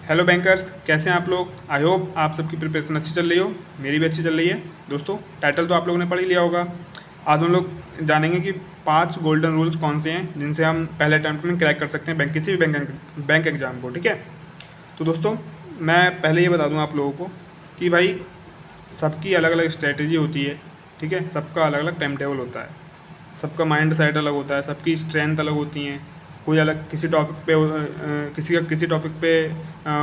Hello bankers, कैसे हैं आप लोग। आई होप आप सबकी प्रिपरेशन अच्छी चल रही हो। मेरी भी अच्छी चल रही है। दोस्तों, टाइटल तो आप लोगों ने पढ़ ही लिया होगा। आज हम लोग जानेंगे कि 5 गोल्डन रूल्स कौन से हैं जिनसे हम पहले अटैम्प्ट में क्रैक कर सकते हैं किसी भी बैंक एग्ज़ाम को। ठीक है, तो दोस्तों मैं पहले ये बता दूँ आप लोगों को कि भाई सबकी अलग अलग स्ट्रैटेजी होती है। ठीक है, सबका अलग अलग टाइम टेबल होता है, सबका माइंड सेट अलग होता है, सबकी स्ट्रेंथ अलग होती हैं। कोई अलग किसी टॉपिक पे किसी का किसी टॉपिक पे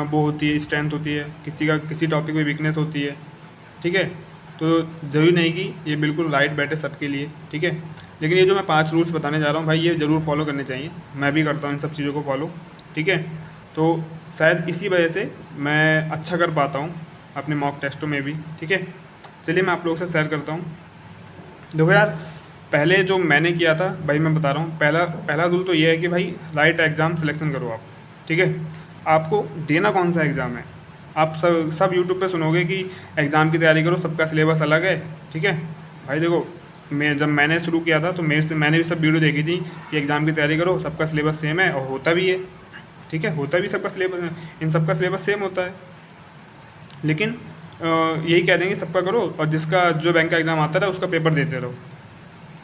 वो होती है, स्ट्रेंथ होती है, किसी का किसी टॉपिक पे वीकनेस होती है। ठीक है, तो ज़रूरी नहीं कि ये बिल्कुल राइट बैठे सबके लिए। ठीक है, लेकिन ये जो मैं 5 रूल्स बताने जा रहा हूँ भाई, ये ज़रूर फॉलो करने चाहिए। मैं भी करता हूँ इन सब चीज़ों को फॉलो। ठीक है, तो शायद इसी वजह से मैं अच्छा कर पाता हूँ अपने मॉक टेस्टों में भी। ठीक है, चलिए मैं आप लोगों से शेयर करता हूँ। देखो यार, पहले जो मैंने किया था भाई, मैं बता रहा हूँ, पहला पहला रूल तो ये है कि भाई राइट एग्ज़ाम सिलेक्शन करो आप। ठीक है, आपको देना कौन सा एग्ज़ाम है। आप सब यूट्यूब पे सुनोगे कि एग्ज़ाम की तैयारी करो, सबका सिलेबस अलग है। ठीक है भाई, देखो जब मैंने शुरू किया था तो मैंने भी सब वीडियो देखी थी कि एग्ज़ाम की तैयारी करो, सबका सिलेबस सेम है, और होता भी है। ठीक है, होता भी सबका सिलेबस, इन सबका सिलेबस सेम होता है। लेकिन यही कह देंगे सबका करो, और जिसका जो बैंक का एग्ज़ाम आता है उसका पेपर देते रहो।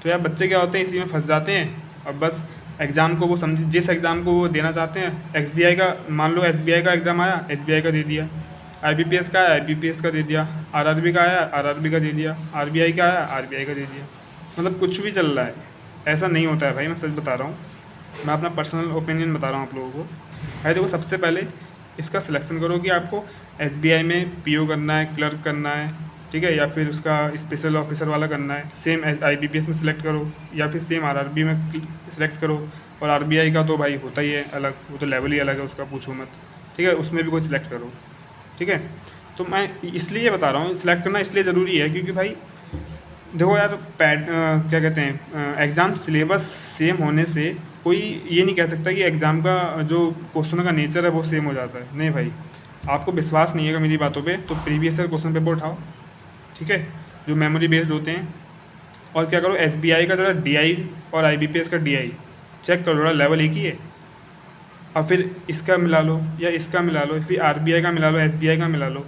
तो यार बच्चे क्या होते हैं, इसी में फंस जाते हैं। और बस एग्ज़ाम को वो जिस एग्ज़ाम को वो देना चाहते हैं, एसबीआई का मान लो, एसबीआई का एग्ज़ाम आया, एसबीआई का दे दिया। आईबीपीएस का आया, आईबीपीएस का दे दिया। आरआरबी का आया, आरआरबी का दे दिया। आरबीआई का आया, आरबीआई का दे दिया। मतलब कुछ भी चल रहा है। ऐसा नहीं होता है भाई, मैं सच बता रहा हूँ। मैं अपना पर्सनल ओपिनियन बता रहा हूँ आप लोगों को। भाई देखो, सबसे पहले इसका सिलेक्शन करो कि आपको एसबीआई में पीओ करना है, क्लर्क करना है। ठीक है, या फिर उसका स्पेशल ऑफिसर वाला करना है। सेम आईबीपीएस में सिलेक्ट करो, या फिर सेम आरआरबी में सिलेक्ट करो। और आरबीआई का तो भाई होता ही है अलग, वो तो लेवल ही अलग है उसका, पूछो मत। ठीक है, उसमें भी कोई सिलेक्ट करो। ठीक है, तो मैं इसलिए बता रहा हूँ, सिलेक्ट करना इसलिए ज़रूरी है क्योंकि भाई देखो यार, क्या कहते हैं, एग्ज़ाम सिलेबस सेम होने से कोई ये नहीं कह सकता कि एग्ज़ाम का जो क्वेश्चन का नेचर है वो सेम हो जाता है। नहीं भाई, आपको विश्वास नहीं है मेरी बातों पे, तो प्रीवियस ईयर क्वेश्चन पेपर उठाओ। ठीक है, जो मेमोरी बेस्ड होते हैं। और क्या करो, एसबीआई का जरा डीआई और आईबीपीएस का डीआई चेक करो, थोड़ा लेवल एक ही है। और फिर इसका मिला लो या इसका मिला लो, फिर आरबीआई का मिला लो, एसबीआई का मिला लो।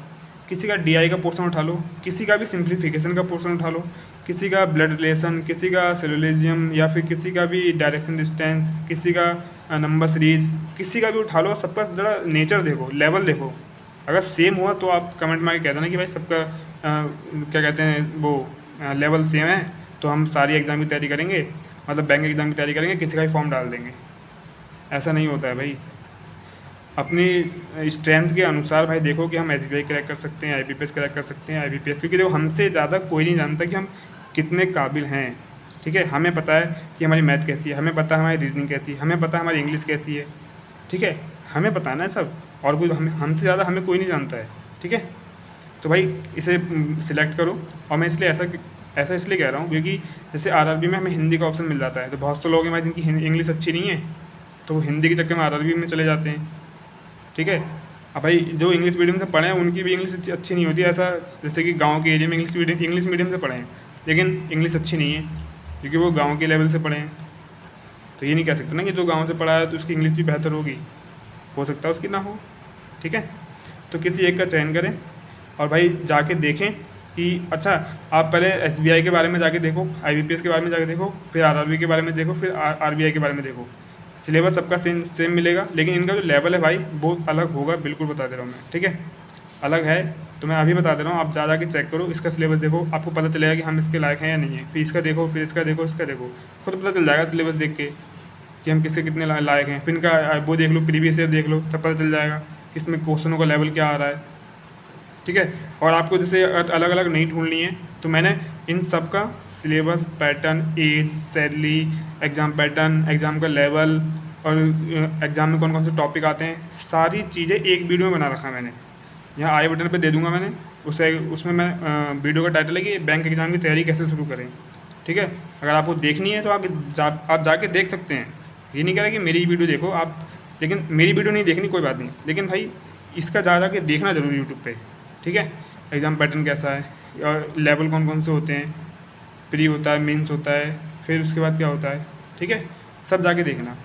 किसी का डीआई का पोर्शन उठा लो, किसी का भी सिंप्लीफिकेशन का पोर्शन उठा लो, किसी का ब्लड रिलेशन, किसी का सिलोजिज्म, या फिर किसी का भी डायरेक्शन डिस्टेंस, किसी का नंबर सीरीज, किसी का भी उठा लो। सबका ज़रा नेचर देखो, लेवल देखो। अगर सेम हुआ तो आप कमेंट में आके कह देना कि भाई सबका क्या कहते हैं वो लेवल सेम है, तो हम सारी एग्ज़ाम की तैयारी करेंगे, मतलब बैंक एग्ज़ाम की तैयारी करेंगे, किसी का भी फॉर्म डाल देंगे। ऐसा नहीं होता है भाई। अपनी स्ट्रेंथ के अनुसार भाई देखो कि हम एसबीआई क्रैक कर सकते हैं, आईबीपीएस क्रैक कर सकते हैं, आईबीपीएस, क्योंकि देखो हमसे ज़्यादा कोई नहीं जानता कि हम कितने काबिल हैं। ठीक है, हमें पता है कि हमारी मैथ कैसी है, हमें पता है हमारी रीजनिंग कैसी है, हमें पता है हमारी इंग्लिश कैसी है। ठीक है, हमें पता है ना सब, और कोई हमसे ज़्यादा हमें कोई नहीं जानता है। ठीक है, तो भाई इसे सिलेक्ट करो। और मैं इसलिए ऐसा इसलिए कह रहा हूँ क्योंकि जैसे आरआरबी में हमें हिंदी का ऑप्शन मिल जाता है, तो बहुत से लोग हैं भाई जिनकी इंग्लिश अच्छी नहीं है, तो वो हिंदी के चक्कर में आरआरबी में चले जाते हैं। ठीक है, अब भाई जो इंग्लिश मीडियम से पढ़े हैं उनकी भी इंग्लिश अच्छी नहीं होती। ऐसा जैसे कि गांव के एरिया में इंग्लिश मीडियम से पढ़े हैं, लेकिन इंग्लिश अच्छी नहीं है क्योंकि वो गांव के लेवल से पढ़े हैं। तो ये नहीं कह सकते ना कि जो गांव से पढ़ा है तो उसकी इंग्लिश भी बेहतर होगी, हो सकता है उसकी ना हो। ठीक है, तो किसी एक का चयन करें और भाई जाके देखें कि अच्छा, आप पहले एसबीआई के बारे में जाके देखो, आईबीपीएस के बारे में जाके देखो, फिर आरआरबी के बारे में देखो, फिर आरबीआई के बारे में देखो। सिलेबस सबका सेम मिलेगा, लेकिन इनका जो लेवल है भाई बहुत अलग होगा, बिल्कुल बता दे रहा हूँ मैं। ठीक है, अलग है, तो मैं अभी बता दे रहा हूँ, आप जा के चेक करो, इसका सिलेबस देखो, आपको पता चलेगा कि हम इसके लायक हैं या नहीं है। फिर इसका देखो, फिर इसका देखो, इसका देखो, खुद पता चल जाएगा सिलेबस देख के कि हम किसके कितने लायक हैं। फिर इनका वो देख लो, प्रीवियस ईयर देख लो, तब पता चल जाएगा कि इसमें क्वेश्चनों का लेवल क्या आ रहा है। ठीक है, और आपको जैसे अलग अलग नहीं ढूंढनी है, तो मैंने इन सब का syllabus, pattern, age, salary, exam pattern, exam का लेवल, और एग्ज़ाम में कौन कौन से टॉपिक आते हैं, सारी चीज़ें एक वीडियो में बना रखा है मैंने। यहाँ आई बटन पे दे दूंगा मैंने, उसमें मैं वीडियो का टाइटल है कि बैंक एग्ज़ाम की तैयारी कैसे शुरू करें। ठीक है, अगर आपको देखनी है तो आप जाके देख सकते हैं। ये नहीं कह रहा कि मेरी वीडियो देखो आप, लेकिन मेरी वीडियो नहीं देखनी कोई बात नहीं, लेकिन भाई इसका जा के देखना ज़रूरी यूट्यूब पे। ठीक है, एग्ज़ाम पैटर्न कैसा है और लेवल कौन कौन से होते हैं, प्री होता है, मेंस होता है, फिर उसके बाद क्या होता है। ठीक है, सब जाके देखना।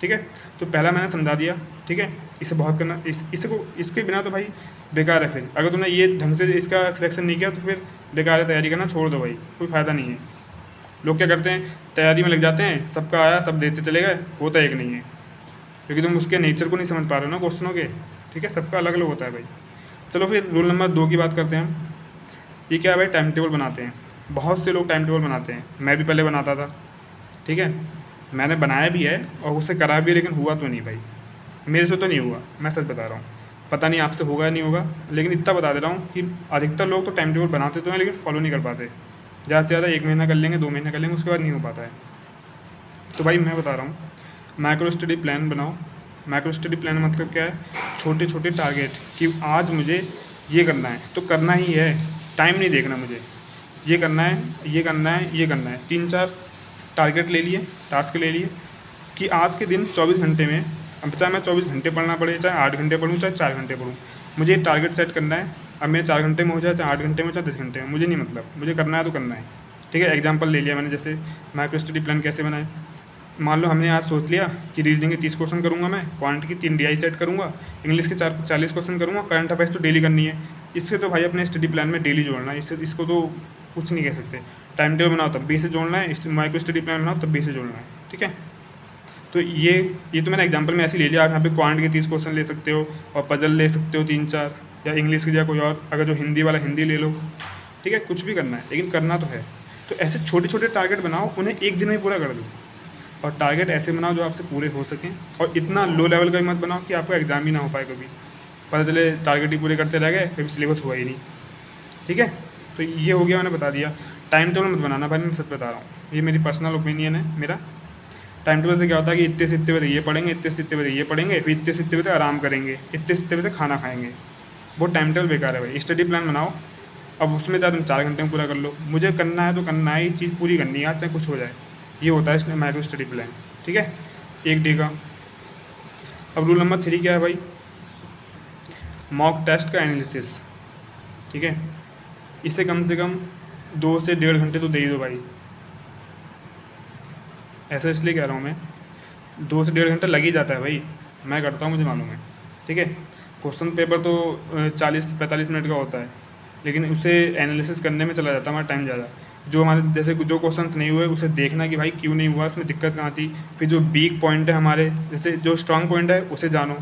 ठीक। ठीक है। तो पहला मैंने समझा दिया, ठीक है। इसे बहुत करना, इसके बिना तो भाई बेकार है। फिर अगर तुमने ये ढंग से इसका सिलेक्शन नहीं किया तो फिर बेकार है, तैयारी करना छोड़ दो भाई, कोई फ़ायदा नहीं है। लोग क्या करते हैं, तैयारी में लग जाते हैं, सबका आया सब देते चले गए, होता एक नहीं है, क्योंकि तुम उसके नेचर को नहीं समझ पा रहे हो ना क्वेश्चनों के, ठीक है। सबका अलग अलग होता है भाई। चलो फिर रूल नंबर 2 की बात करते हैं हम। ये क्या है भाई, टाइम टेबल बनाते हैं। बहुत से लोग टाइम टेबल बनाते हैं, मैं भी पहले बनाता था, ठीक है। मैंने बनाया भी है और उससे करा भी है, लेकिन हुआ तो नहीं भाई, मेरे से तो नहीं हुआ, मैं सच बता रहा हूँ। पता नहीं आपसे होगा या नहीं होगा, लेकिन इतना बता दे रहा हूँ कि अधिकतर लोग तो टाइम टेबल बनाते तो हैं लेकिन फॉलो नहीं कर पाते। ज़्यादा से ज़्यादा 1 महीना कर लेंगे, 2 महीना कर लेंगे, उसके बाद नहीं हो पाता है। तो भाई मैं बता रहा हूँ, माइक्रो स्टडी प्लान बनाओ। माइक्रो स्टडी प्लान मतलब क्या है, छोटे छोटे टारगेट कि आज मुझे ये करना है तो करना ही है, टाइम नहीं देखना मुझे, ये करना है, ये करना है, ये करना है। 3-4 टारगेट ले लिए, टास्क ले लिए कि आज के दिन 24 घंटे में, अब चाहे मैं 24 घंटे पढ़ना पड़े, चाहे 8 घंटे पढ़ूँ, चाहे 4 घंटे पढ़ूँ, मुझे टारगेट सेट करना है। अब मेरे 4 घंटे में हो जाए, चाहे 8 घंटे में, चाहे 10 घंटे में, मुझे नहीं मतलब, मुझे करना है तो करना है, ठीक है। एग्जाम्पल ले लिया मैंने, जैसे माइक्रो स्टडी प्लान कैसे बनाए। मान लो हमने आज सोच लिया कि रीजनिंग के 30 क्वेश्चन करूँगा मैं, क्वांट की 3 DI सेट करूँगा, इंग्लिश के 40 क्वेश्चन करूँगा, करंट अफेयर्स तो डेली करनी है। इससे तो भाई अपने स्टडी प्लान में डेली जोड़ना है, इसको तो कुछ नहीं कह सकते। टाइम टेबल बनाओ तब भी इसे जोड़ना है, माइक्रो स्टडी प्लान बनाओ तब भी इसे जोड़ना है, ठीक है। तो ये तो मैंने एग्जांपल में ऐसे ले लिया। आप यहाँ पे क्वांट के 30 क्वेश्चन ले सकते हो और पजल ले सकते हो 3-4, या इंग्लिश की या कोई और, अगर जो हिंदी वाला हिंदी ले लो, ठीक है। कुछ भी करना है लेकिन करना तो है। तो ऐसे छोटे छोटे टारगेट बनाओ, उन्हें एक दिन में पूरा कर दो, और टारगेट ऐसे बनाओ जो आपसे पूरे हो सकें, और इतना लो लेवल का भी मत बनाओ कि आपका एग्ज़ाम ही ना हो पाए कभी, पता चले टारगेट ही पूरे करते रह गए, कभी सिलेबस हुआ ही नहीं, ठीक है। तो ये हो गया, मैंने बता दिया। टाइम टेबल मत बनाना भाई, मैं सच बता रहा हूँ, ये मेरी पर्सनल ओपिनियन है मेरा। टाइम टेबल से क्या होता है कि इतने से इतने बजे ये पढ़ेंगे, इतने से इतने बजे ये पढ़ेंगे, फिर इतने से इतने बजे आराम करेंगे, इतने से इतने बजे खाना खाएंगे। वो टाइम टेबल बेकार है भाई। स्टडी प्लान बनाओ, अब उसमें चाहे तुम 4 घंटे में पूरा कर लो, मुझे करना है तो करना है, ये चीज़ पूरी करनी है आज, चाहे कुछ हो जाए। ये होता है इसमें माइक्रो स्टडी प्लान, ठीक है, 1 डे का। अब रूल नंबर 3 क्या है भाई, मॉक टेस्ट का एनालिसिस, ठीक है। इसे कम से कम 2 से 1.5 घंटे तो दे ही दो भाई। ऐसा इसलिए कह रहा हूँ मैं, 2 से 1.5 घंटा लग ही जाता है भाई, मैं करता हूँ, मुझे मालूम है, ठीक है। क्वेश्चन पेपर तो 40-45 मिनट का होता है, लेकिन उसे एनालिसिस करने में चला जाता है हमारा टाइम ज़्यादा। जो हमारे जैसे जो क्वेश्चंस नहीं हुए उसे देखना कि भाई क्यों नहीं हुआ, उसमें दिक्कत कहाँ थी। फिर जो वीक पॉइंट है हमारे, जैसे जो स्ट्रांग पॉइंट है उसे जानो,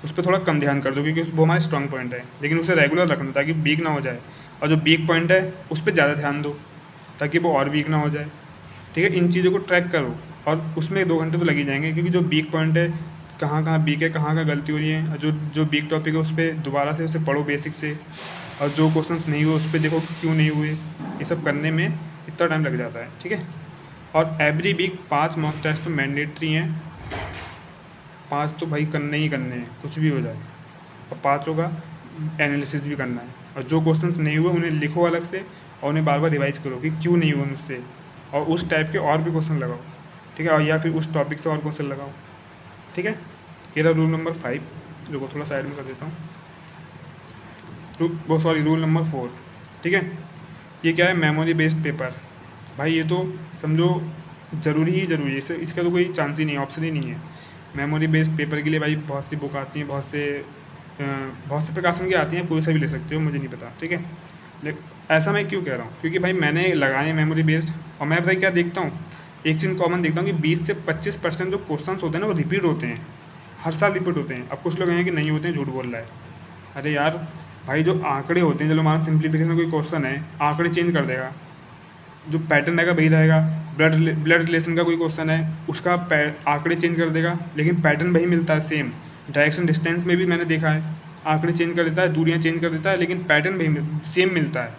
उस पर थोड़ा कम ध्यान कर दो, क्योंकि वो हमारे स्ट्रांग पॉइंट है, लेकिन उसे रेगुलर रखना ताकि वीक ना हो जाए। और जो वीक पॉइंट है उस पर ज़्यादा ध्यान दो ताकि वो और वीक ना हो जाए, ठीक है। इन चीज़ों को ट्रैक करो, और उसमें 2 घंटे तो लग ही जाएंगे, क्योंकि जो वीक पॉइंट है, कहाँ कहाँ वीक है, कहाँ कहाँ गलती हो रही है, और जो वीक टॉपिक है उस पर दोबारा से उसे पढ़ो बेसिक से, और जो क्वेश्चंस नहीं हुए उस पर देखो क्यों नहीं हुए। ये सब करने में इतना टाइम लग जाता है, ठीक है। और एवरी वीक 5 मॉक टेस्ट तो मैंडेटरी हैं, 5 तो भाई करने ही करने हैं, कुछ भी हो जाए, और 5 का एनालिसिस भी करना है। और जो क्वेश्चंस नहीं हुए उन्हें लिखो अलग से, और उन्हें बार बार रिवाइज करो कि क्यों नहीं हुआ मुझसे, और उस टाइप के और भी क्वेश्चन लगाओ, ठीक है, और या फिर उस टॉपिक से और क्वेश्चन लगाओ, ठीक है। ये रहा रूल नंबर 5, जो को थोड़ा साइड में कर देता हूँ। रूल नंबर 4, ठीक है। ये क्या है, मेमोरी बेस्ड पेपर। भाई ये तो समझो ज़रूरी ही ज़रूरी है, इसका तो कोई चांस ही नहीं है, ऑप्शन ही नहीं है। मेमोरी बेस्ड पेपर के लिए भाई बहुत सी बुक आती हैं, बहुत से प्रकाशन की आती हैं, कोई सा भी ले सकते हो, मुझे नहीं पता, ठीक है। लेकिन ऐसा मैं क्यों कह रहा हूँ, क्योंकि भाई मैंने लगाए मेमोरी बेस्ड, और मैं भाई क्या देखता हूँ, एक चीज़ कॉमन देखता हूँ कि 20 से 25% जो क्वेश्चन होते हैं ना वो रिपीट होते हैं, हर साल रिपीट होते हैं। अब कुछ लोग हैं कि नहीं होते हैं, झूठ बोल रहा है। अरे यार भाई, जो आंकड़े होते हैं, चलो मान सिंप्लीफिकेशन में कोई क्वेश्चन है, आंकड़े चेंज कर देगा, जो पैटर्न रहेगा वही रहेगा। ब्लड रिलेशन का कोई क्वेश्चन है, उसका आंकड़े चेंज कर देगा, लेकिन पैटर्न वही मिलता है सेम। डायरेक्शन डिस्टेंस में भी मैंने देखा है, आंकड़े चेंज कर देता है, दूरियाँ चेंज कर देता है, लेकिन पैटर्न वही सेम मिलता है।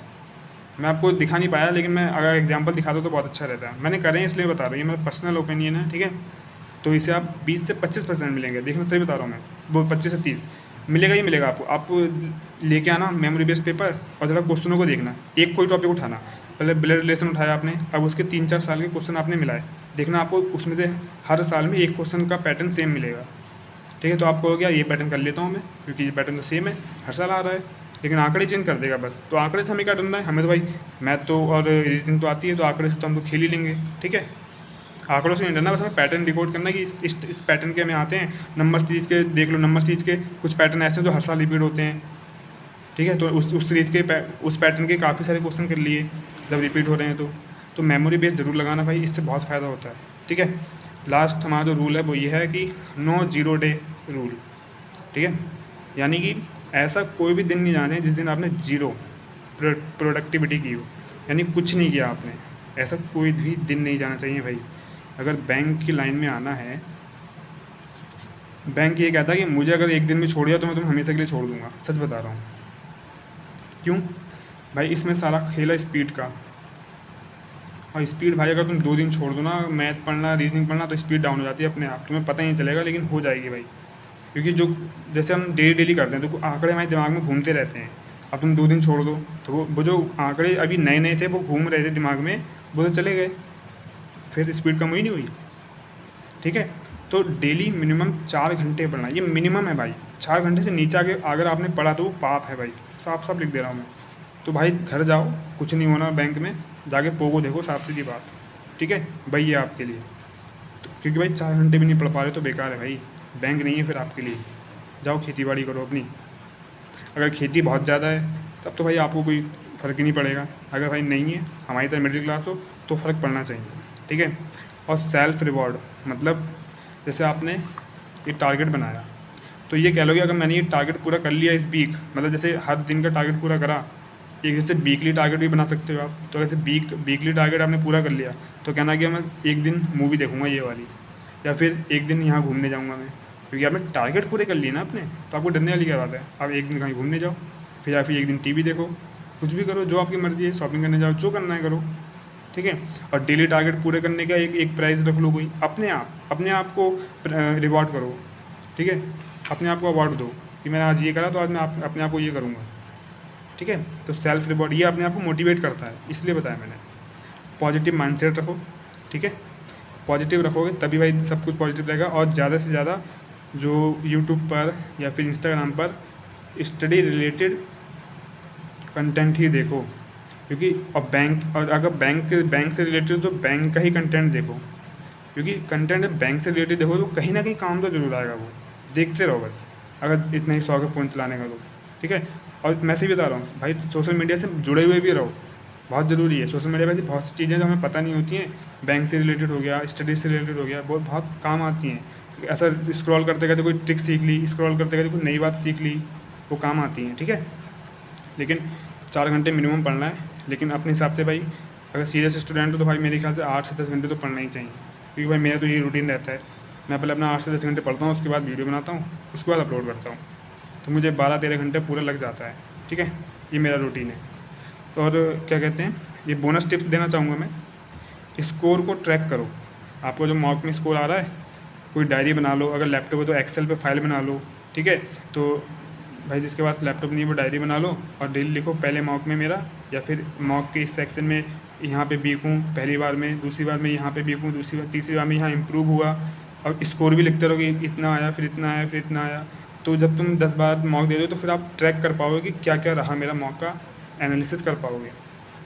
मैं आपको दिखा नहीं पाया, लेकिन मैं अगर एग्जांपल दिखा दूँ तो बहुत अच्छा रहता है। मैंने करे हैं इसलिए बता रहा हूँ, ये मेरा पर्सनल ओपिनियन है, ठीक है। तो इसे आप 20 से 25% मिलेंगे, देखना सही बता रहा हूँ मैं, वो 25 से 30 मिलेगा ही मिलेगा आपको। आप लेके आना मेमोरी बेस्ड पेपर, और ज़रा क्वेश्चनों को देखना, एक कोई टॉपिक उठाना, पहले ब्लड रिलेशन उठाया आपने, अब उसके 3-4 साल के क्वेश्चन आपने मिलाए, देखना आपको उसमें से हर साल में एक क्वेश्चन का पैटर्न सेम मिलेगा, ठीक है। तो आपको हो गया ये पैटर्न कर लेता हूँ मैं, क्योंकि ये पैटर्न तो सेम है, हर साल आ रहा है, लेकिन आंकड़े चेंज कर देगा बस। तो आंकड़े से हमें क्या करना है, हमें तो भाई मैथ तो और रीजनिंग तो आती है, तो आंकड़े से तो हम तो खेल ही लेंगे, ठीक है। आंकड़ों से नहीं डरना, बस हमें पैटर्न डिकोड करना है कि इस पैटर्न के हमें आते हैं। नंबर सीरीज के देख लो, नंबर सीरीज के कुछ पैटर्न ऐसे हैं जो हर साल रिपीट होते हैं, ठीक है। तो उस सीरीज़ के उस पैटर्न के काफ़ी सारे क्वेश्चन कर लिए जब रिपीट हो रहे हैं तो मेमोरी बेस ज़रूर लगाना भाई, इससे बहुत फ़ायदा होता है, ठीक है। लास्ट हमारा जो रूल है वो ये है कि नो 0 डे रूल, ठीक है। यानी कि ऐसा कोई भी दिन नहीं जाना है जिस दिन आपने जीरो प्रोडक्टिविटी की हो, यानी कुछ नहीं किया आपने, ऐसा कोई भी दिन नहीं जाना चाहिए भाई। अगर बैंक की लाइन में आना है, बैंक ये कहता है कि मुझे अगर एक दिन में छोड़ दिया तो मैं तुम्हें हमेशा के लिए छोड़ दूंगा, सच बता रहा हूँ। क्यों भाई, इसमें सारा खेल है स्पीड का, और स्पीड भाई अगर तुम 2 दिन छोड़ दो ना मैथ पढ़ना रीजनिंग पढ़ना, तो स्पीड डाउन हो जाती है अपने आप, तुम्हें पता ही नहीं चलेगा, लेकिन हो जाएगी भाई। क्योंकि जो जैसे हम डेली करते हैं तो आंकड़े हमारे दिमाग में घूमते रहते हैं। अब तुम 2 दिन छोड़ दो तो वो जो आंकड़े अभी नए नए थे वो घूम रहे थे दिमाग में, वो तो चले गए, फिर स्पीड कम हुई नहीं हुई, ठीक है। तो डेली मिनिमम 4 घंटे पढ़ना, ये मिनिमम है भाई। 4 घंटे से नीचे आगे अगर आपने पढ़ा तो वो पाप है भाई, साफ साफ लिख दे रहा हूँ मैं। तो भाई घर जाओ, कुछ नहीं होना बैंक में जाके पोगो देखो, साफ सीधी बात, ठीक है भाई, ये आपके लिए। तो क्योंकि भाई 4 घंटे भी नहीं पढ़ पा रहे तो बेकार है भाई, बैंक नहीं है फिर आपके लिए। जाओ खेती बाड़ी करो अपनी, अगर खेती बहुत ज़्यादा है तब तो भाई आपको कोई फ़र्क ही नहीं पड़ेगा, अगर भाई नहीं है हमारी तरह मिडिल क्लास हो तो फ़र्क पड़ना चाहिए, ठीक है। और सेल्फ रिवॉर्ड मतलब जैसे आपने एक टारगेट बनाया, तो ये कह लो कि अगर मैंने ये टारगेट पूरा कर लिया इस वीक, मतलब जैसे हर दिन का टारगेट पूरा करा, एक जैसे वीकली टारगेट भी बना सकते हो आप। तो ऐसे वीकली टारगेट आपने पूरा कर लिया तो कहना कि मैं एक दिन मूवी देखूंगा ये वाली, या फिर एक दिन यहाँ घूमने जाऊँगा मैं, क्योंकि आपने टारगेट पूरे कर लिए ना अपने, तो आपको डरने वाली क्या बात है। आप एक दिन कहीं घूमने जाओ, फिर या फिर एक दिन टीवी देखो, कुछ भी करो जो आपकी मर्ज़ी है, शॉपिंग करने जाओ, जो करना है करो, ठीक है। और डेली टारगेट पूरे करने का एक प्राइज़ रख लो कोई, अपने आप को रिवॉर्ड करो, ठीक है। अपने आप को अवार्ड दो कि मैंने आज ये करा तो आज मैं अपने आप को ये करूँगा, ठीक है। तो सेल्फ रिवॉर्ड ये अपने आप को मोटिवेट करता है, इसलिए बताया मैंने। पॉजिटिव माइंडसेट रखो, ठीक है। पॉजिटिव रखोगे तभी भाई सब कुछ पॉजिटिव रहेगा। और ज़्यादा से ज़्यादा जो यूट्यूब पर या फिर इंस्टाग्राम पर स्टडी रिलेटेड कंटेंट ही देखो, क्योंकि और अगर बैंक से रिलेटेड तो बैंक का ही कंटेंट देखो, क्योंकि कंटेंट बैंक से रिलेटेड देखो तो कहीं ना कहीं काम तो जरूर आएगा, वो देखते रहो बस, अगर इतना ही शौक है फ़ोन चलाने का तो, ठीक है। और मैं से बता रहा हूँ भाई, सोशल मीडिया से जुड़े हुए भी रहो, बहुत ज़रूरी है। सोशल मीडिया पर ऐसी बहुत सी चीज़ें जो हमें पता नहीं होती हैं, बैंक से रिलेटेड हो गया, स्टडीज़ से रिलेटेड हो गया, बहुत काम आती हैं। ऐसा स्क्रॉल करते करते कोई ट्रिक सीख ली, स्क्रॉल करते करते कोई नई बात सीख ली, वो काम आती हैं, ठीक है। लेकिन 4 घंटे मिनिमम पढ़ना है, लेकिन अपने हिसाब से भाई अगर सीरियस स्टूडेंट हो तो भाई मेरे ख्याल से 8 से 10 घंटे तो पढ़ना ही चाहिए, क्योंकि भाई मेरा तो ये रूटीन रहता है, मैं पहले अपना 8 से 10 घंटे पढ़ता हूँ, उसके बाद वीडियो बनाता हूँ, उसके बाद अपलोड करता हूँ, तो मुझे 12-13 घंटे पूरा लग जाता है, ठीक है। ये मेरा रूटीन है। और क्या कहते हैं, ये बोनस टिप्स देना चाहूँगा मैं, स्कोर को ट्रैक करो। आपको जो मॉक में स्कोर आ रहा है, कोई डायरी बना लो, अगर लैपटॉप है तो एक्सेल पे फाइल बना लो, ठीक है। तो भाई जिसके पास लैपटॉप नहीं है वो डायरी बना लो और डेली लिखो पहले मॉक में मेरा, या फिर मॉक के इस सेक्शन में यहाँ पे वीक हूँ पहली बार में, दूसरी बार में यहाँ पे वीक हूँ, दूसरी बार तीसरी बार में यहाँ इम्प्रूव हुआ, और स्कोर भी लिखते रहो कि इतना आया, फिर इतना आया, फिर इतना आया। तो जब तुम 10 बार मॉक दे रहे हो तो फिर आप ट्रैक कर पाओगे कि क्या क्या रहा मेरा मॉक का, एनालिसिस कर पाओगे।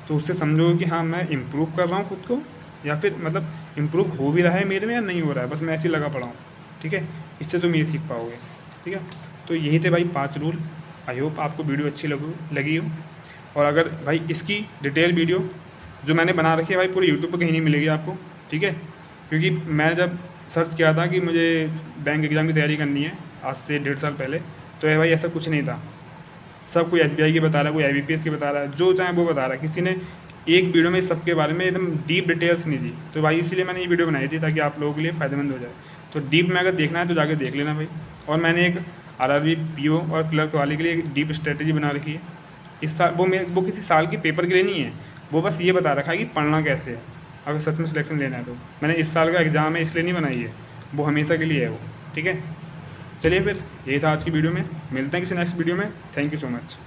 तो उससे समझोगे कि हाँ मैं इम्प्रूव कर रहा हूँ खुद को, या फिर मतलब इम्प्रूव हो भी रहा है मेरे में या नहीं हो रहा है, बस मैं ऐसे ही लगा पड़ा हूँ, ठीक है। इससे तुम ये सीख पाओगे, ठीक है। तो यही थे भाई 5 रूल। आई होप आपको वीडियो अच्छी लगी हो। और अगर भाई इसकी डिटेल वीडियो जो मैंने बना रखी है भाई पूरी यूट्यूब पर कहीं नहीं मिलेगी आपको, ठीक है। क्योंकि मैंने जब सर्च किया था कि मुझे बैंक एग्ज़ाम की तैयारी करनी है आज से 1.5 साल पहले, तो भाई ऐसा कुछ नहीं था। सब कोई SBI की बता रहा है, कोई IBPS की बता रहा है, जो चाहे वो बता रहा है, किसी ने एक वीडियो में सबके बारे में एकदम डीप डिटेल्स नहीं दी। तो भाई इसीलिए मैंने ये वीडियो बनाई थी ताकि आप लोगों के लिए फ़ायदेमंद हो जाए। तो डीप में अगर देखना है तो जाके देख लेना भाई। और मैंने एक RRB PO और क्लर्क वाले के लिए एक डीप स्ट्रेटेजी बना रखी है। इस साल वो किसी साल के पेपर के लिए नहीं है, वो बस ये बता रखा है कि पढ़ना कैसे है अगर सच में सिलेक्शन लेना है। तो मैंने इस साल का एग्ज़ाम है इसलिए नहीं बनाई है, वो हमेशा के लिए है वो, ठीक है। चलिए फिर यही था आज की वीडियो में, मिलते हैं किसी नेक्स्ट वीडियो में। Thank you so much.